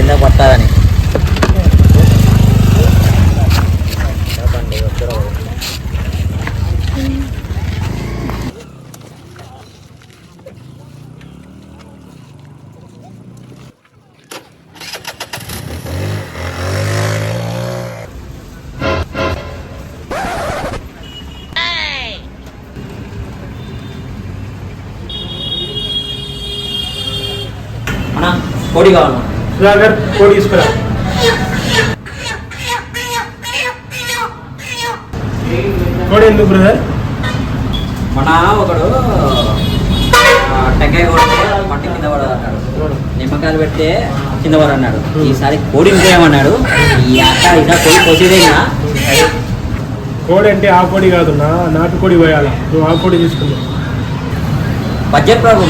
కింద పట్టాలని. కోడి కావాలా? సుధాకర్ కోడి తీసుకురా. కోడి ఎందుకు బ్రదర్? మన ఒకడు టెంకాయ కొడితే మట్టి కింద పడదు అన్నాడు, నిమ్మకాయలు పెడితే కింద పడ అన్నాడు. ఈసారి కోడి ఇంకేమన్నాడు, ఈ అక్క ఇలా కోడి కోసేదేనా? కోడి అంటే ఆ కోడి కాదు, నాటు కోడి పోయాలి. నువ్వు ఆ కోడి తీసుకున్నావు. బడ్జెట్ ప్రాబ్లం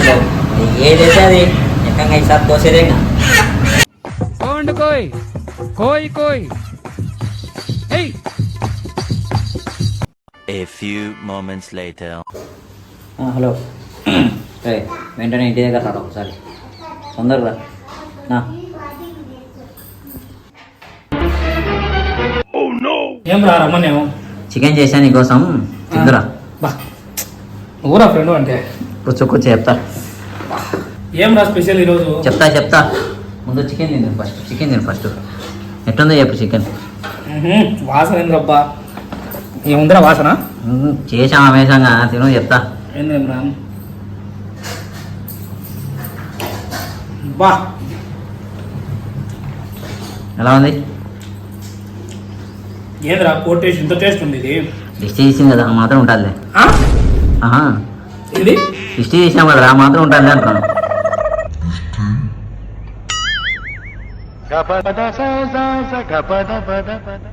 ఏదైతే అది ఎక్కంగా ఈసారి కోసేదేనా? A few moments later. Hello, వెంటనే ఇంటి దగ్గర రాడు ఒకసారి, తొందరగా నా. ఏం రా రమ్మనేమో. చికెన్ చేశాను నీకోసం, తిందురా. ఊరా ఫ్రెండ్ అంటే కూర్చో చెప్తా. ఏం రా స్పెషల్ ఈరోజు? చెప్తా. ముందు చికెన్ తిను ఫస్ట్. ఎట్టుందో చెప్పు చికెన్. వాసన ఏంద్రబ్బా? ఏముందిరా వాసన? చేసాం అమేసంగా, తిను చెప్తా. ఏందేం రా బా, ఎలా ఉంది? ఏంద్రా కోడి టేస్ట్ ఇంత టేస్ట్ ఉంది? ఇది దిష్టి చేసింది కదా మాత్రం ఉంటుందిలే. ఇది దిష్టి చేసాం కదా మాత్రం ఉంటుంది అంటున్నాను. Gapada sa sa sa gapada pada pada